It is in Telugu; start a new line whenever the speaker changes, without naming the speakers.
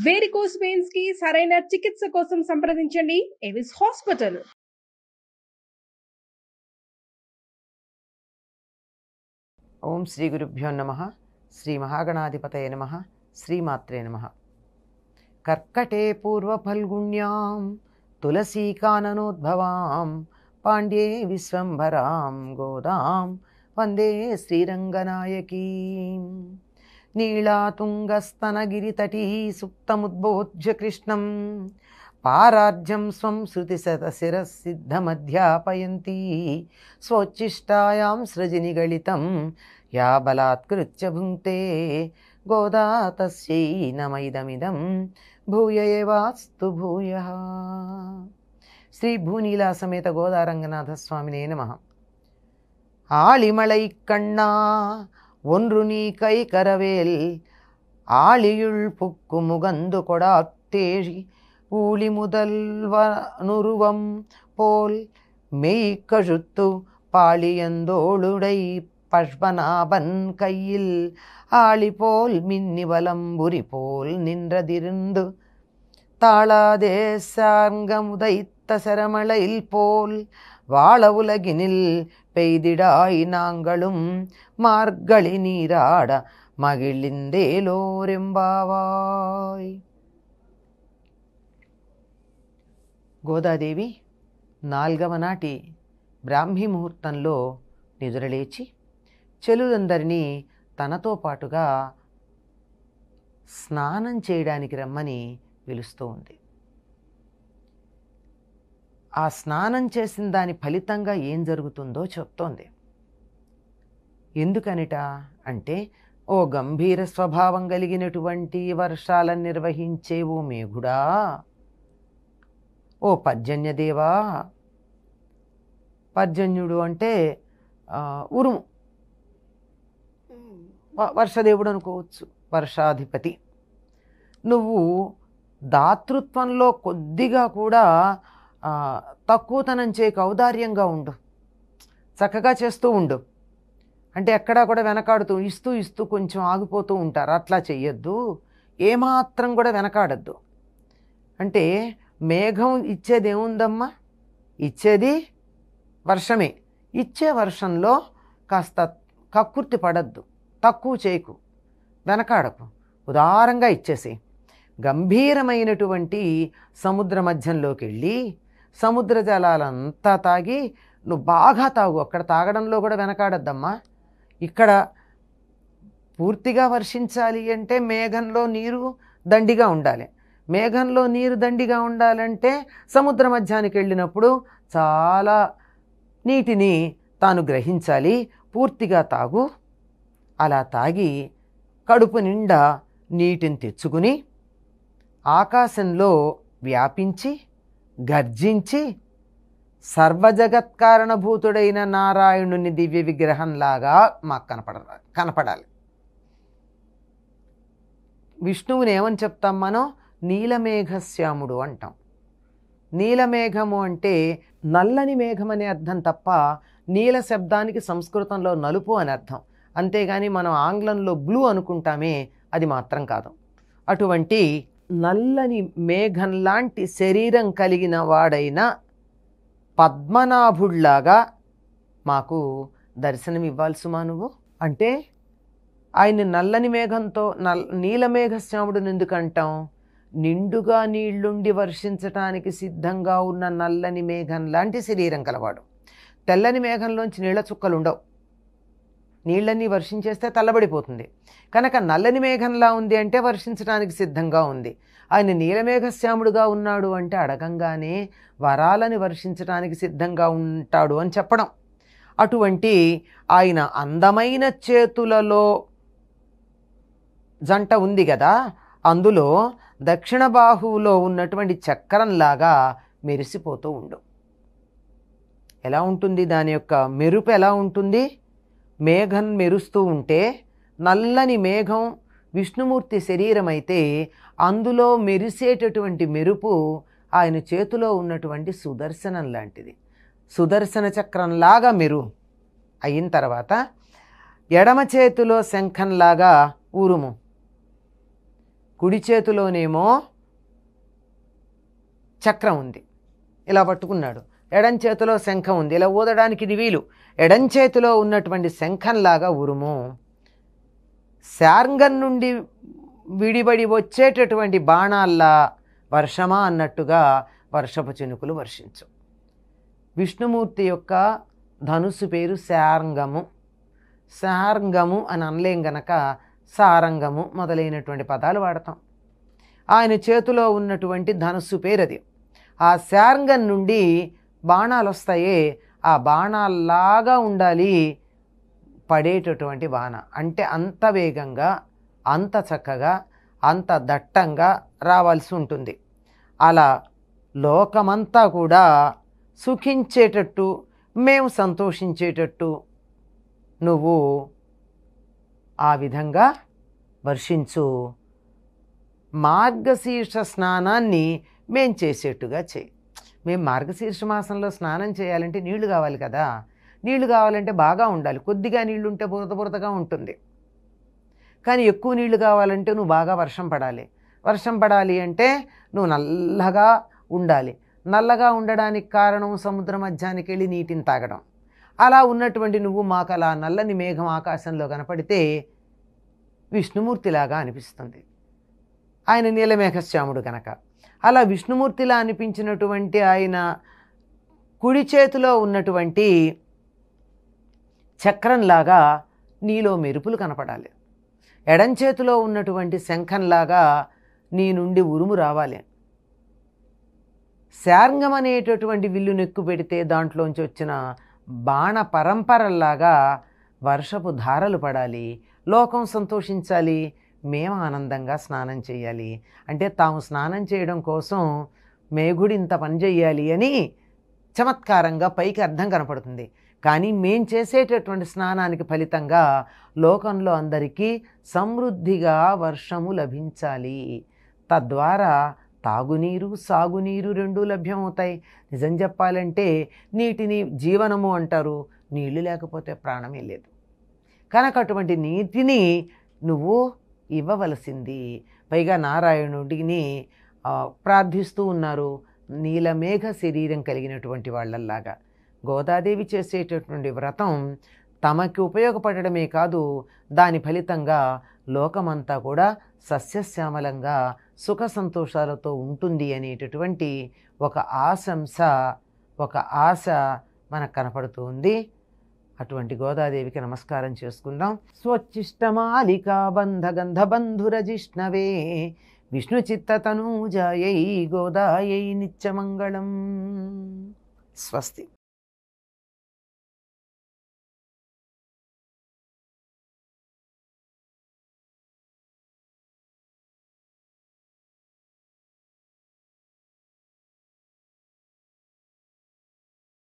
వేరికోస్ వెయిన్స్ కి సరైన చికిత్స కోసం సంప్రదించండి ఎవిస్ హాస్పిటల్.
ఓం శ్రీ గురుభ్యో నమః. శ్రీ మహాగణాధిపతయ నమః. శ్రీమాత్రే నమః. కర్కటే పూర్వఫల్గుణ్యాం తులసీకాననోద్భవాం పాండ్యే విశ్వంభరాం గోదాం వందే శ్రీరంగనాయకీం. నీళాతుంగస్తనగిరితటీ సుప్తముద్బోధ్య కృష్ణం పారార్జం స్వం శృతిశతశిరసిద్ధమధ్యాపయంతి స్వోచ్ఛిష్టాయాం సృజినిగళితం యా బలాత్కృత్య భుంక్తే గోదా తస్యై నమైదమిదం భూయ ఏవాస్తు భూయః. శ్రీ భూనీలా సమేత గోదారంగనాథ స్వామినే నమః. ஆளிமலை கண்ணா ஒன்று நீ கை கரவேல் ஆளியுள் புக்கு முகந்து கொடாத்தேழி ஊழி முதல்வனுருவம் போல் மெய் கழுத்து பாளியந்தோளுடை பஷ்பநாபன் கையில் ஆளி போல் மின்னி வலம்புரி போல் நின்றதிருந்து தாளாதே சார்கமுதைத்த சரமளையில் போல் வாழ உலகினில் பெய்திடாய் நாங்களும் మార్గళి నీరాడ మగిలిందేలోరెంబావాయ్. గోదాదేవి 4వ నాటి బ్రాహ్మీ ముహూర్తంలో నిదురలేచి చెలులందరినీ తనతో పాటుగా స్నానం చేయడానికి రమ్మని పిలుస్తూ ఉంది. ఆ స్నానం చేసిన దాని ఫలితంగా ఏం జరుగుతుందో చెప్తోంది. ఎందుకనిట అంటే, ఓ గంభీర స్వభావం కలిగినటువంటి వర్షాలను నిర్వహించే ఓ మేఘుడా, ఓ పర్జన్యదేవా. పర్జన్యుడు అంటే ఉరుము, వర్షదేవుడు అనుకోవచ్చు, వర్షాధిపతి. నువ్వు దాతృత్వంలో కొద్దిగా కూడా తక్కువతనం చేయక ఔదార్యంగా ఉండు, చక్కగా చేస్తూ ఉండు. అంటే ఎక్కడా కూడా వెనకాడుతూ ఇస్తూ ఇస్తూ కొంచెం ఆగిపోతూ ఉంటారు, అట్లా చెయ్యొద్దు. ఏమాత్రం కూడా వెనకాడద్దు. అంటే మేఘం ఇచ్చేది ఏముందమ్మా? ఇచ్చేది వర్షమే. ఇచ్చే వర్షంలో కాస్త కక్కుర్తి పడద్దు, తక్కువ చేయకు, వెనకాడకు, ఉదారంగా ఇచ్చేసి గంభీరమైనటువంటి సముద్ర మధ్యంలోకి వెళ్ళి సముద్ర జలాలంతా తాగి నువ్వు బాగా తాగు. అక్కడ తాగడంలో కూడా వెనకాడద్దమ్మా. ఇక్కడ పూర్తిగా వర్షించాలి అంటే మేఘంలో నీరు దండిగా ఉండాలి. మేఘంలో నీరు దండిగా ఉండాలంటే సముద్ర మధ్యానికి వెళ్ళినప్పుడు చాలా నీటిని తాను గ్రహించాలి. పూర్తిగా తాగు. అలా తాగి కడుపు నిండా నీటిని తెచ్చుకుని ఆకాశంలో వ్యాపించి గర్జించి సర్వజగత్కారణభూతుడైన నారాయణుని దివ్య విగ్రహంలాగా మాకు కనపడాలి. విష్ణువుని ఏమని చెప్తాం మనం? నీలమేఘశ్యాముడు అంటాం. నీలమేఘము అంటే నల్లని మేఘం అనే అర్థం తప్ప నీల శబ్దానికి సంస్కృతంలో నలుపు అని అర్థం. అంతేగాని మనం ఆంగ్లంలో బ్లూ అనుకుంటామే, అది మాత్రం కాదు. అటువంటి నల్లని మేఘం లాంటి శరీరం కలిగిన వాడైన పద్మనాభుళ్లాగా మాకు దర్శనం ఇవ్వాలి సుమా నువ్వు. అంటే ఆయన నల్లని మేఘంతో నీలమేఘశ్యాముడు ఎందుకంటాం? నిండుగా నీళ్లుండి వర్షించటానికి సిద్ధంగా ఉన్న నల్లని మేఘం లాంటి శరీరం కలవాడు. తెల్లని మేఘంలోంచి నీళ్ల చుక్కలు ఉండవు, నీళ్ళన్నీ వర్షించేస్తే తల్లబడిపోతుంది. కనుక నల్లని మేఘంలా ఉంది అంటే వర్షించడానికి సిద్ధంగా ఉంది. ఆయన నీలమేఘశ్యాముడుగా ఉన్నాడు అంటే అడగంగానే వరాలని వర్షించడానికి సిద్ధంగా ఉంటాడు అని చెప్పడం. అటువంటి ఆయన అందమైన చేతులలో జంట ఉంది కదా, అందులో దక్షిణ బాహువులో ఉన్నటువంటి చక్రంలాగా మెరిసిపోతూ ఉండు. ఎలా ఉంటుంది దాని యొక్క మెరుపు? ఎలా ఉంటుంది? మేఘం మెరుస్తూ ఉంటే, నల్లని మేఘం విష్ణుమూర్తి శరీరం అయితే అందులో మెరిసేటటువంటి మెరుపు ఆయన చేతిలో ఉన్నటువంటి సుదర్శనం లాంటిది. సుదర్శన చక్రంలాగా మెరు అయిన తర్వాత ఎడమ చేతిలో శంఖంలాగా ఉరుము, కుడి చేతిలోనేమో చక్రం ఉంది, ఇలా పట్టుకున్నాడు. ఎడం చేతిలో శంఖం ఉంది, ఇలా ఊదడానికి ఇది వీలు. ఎడం చేతిలో ఉన్నటువంటి శంఖంలాగా ఉరుము. శార్ంగం నుండి విడిబడి వచ్చేటటువంటి బాణాల్లా వర్షమా అన్నట్టుగా వర్షపు చినుకులు వర్షించు. విష్ణుమూర్తి యొక్క ధనుస్సు పేరు శార్ంగము. శార్ంగము అని అనలేం గనక సారంగము మొదలైనటువంటి పదాలు వాడతాం. ఆయన చేతిలో ఉన్నటువంటి ధనుస్సు పేరు అది. ఆ శార్ంగం నుండి బాణాలు వస్తాయే, ఆ బాణాల్లాగా ఉండాలి పడేటటువంటి బాణ. అంటే అంత వేగంగా, అంత చక్కగా, అంత దట్టంగా రావాల్సి ఉంటుంది. అలా లోకమంతా కూడా సుఖించేటట్టు, మేము సంతోషించేటట్టు నువ్వు ఆ విధంగా వర్షించు. మార్గశీర్ష స్నానాన్ని మేం చేసేట్టుగా చేయి. మేము మార్గశీర్ష మాసంలో స్నానం చేయాలంటే నీళ్లు కావాలి కదా. నీళ్లు కావాలంటే బాగా ఉండాలి. కొద్దిగా నీళ్లు ఉంటే బురద బురదగా ఉంటుంది. కానీ ఎక్కువ నీళ్లు కావాలంటే నువ్వు బాగా వర్షం పడాలి. వర్షం పడాలి అంటే నువ్వు నల్లగా ఉండాలి. నల్లగా ఉండడానికి కారణం సముద్ర మధ్యానికి వెళ్ళి నీటిని తాగడం. అలా ఉన్నటువంటి నువ్వు మాకు అలా నల్లని మేఘం ఆకాశంలో కనపడితే విష్ణుమూర్తిలాగా అనిపిస్తుంది. ఆయన నీలమేఘశ్యాముడు కనుక. అలా విష్ణుమూర్తిలా అనిపించినటువంటి ఆయన కుడి చేతిలో ఉన్నటువంటి చక్రంలాగా నీలో మెరుపులు కనపడాలి. ఎడం చేతిలో ఉన్నటువంటి శంఖంలాగా నీ నుండి ఉరుము రావాలి. శార్ంగం అనేటటువంటి విల్లు నెక్కు పెడితే దాంట్లోంచి వచ్చిన బాణ పరంపరల్లాగా వర్షపు ధారలు పడాలి. లోకం సంతోషించాలి, మేము ఆనందంగా స్నానం చేయాలి. అంటే తాము స్నానం చేయడం కోసం మేఘుడు ఇంత పని చేయాలి అని చమత్కారంగా పైకి అర్థం కనపడుతుంది. కానీ మేం చేసేటటువంటి స్నానానికి ఫలితంగా లోకంలో అందరికీ సమృద్ధిగా వర్షము లభించాలి. తద్వారా తాగునీరు, సాగునీరు రెండూ లభ్యమవుతాయి. నిజం చెప్పాలంటే నీటిని జీవనము అంటారు. నీళ్లు లేకపోతే ప్రాణమే లేదు. కనుక అటువంటి నీటిని నువ్వు ఇవ్వవలసింది. పైగా నారాయణుడిని ప్రార్థిస్తూ ఉన్నారు నీలమేఘ శరీరం కలిగినటువంటి వాళ్ళల్లాగా. గోదాదేవి చేసేటటువంటి వ్రతం తమకి ఉపయోగపడమే కాదు, దాని ఫలితంగా లోకమంతా కూడా సస్యశ్యామలంగా సుఖ సంతోషాలతో ఉంటుంది అనేటటువంటి ఒక ఆశంస, ఒక ఆశ మనకు కనపడుతూ ఉంది. అటువంటి గోదాదేవికి నమస్కారం చేసుకుందాం. స్వచ్చిష్టమాలికా బంధ గంధ బంధురజిష్ణవే విష్ణు చిత్తతనూజాయై గోదాయై నిత్యమంగళం. స్వస్తి.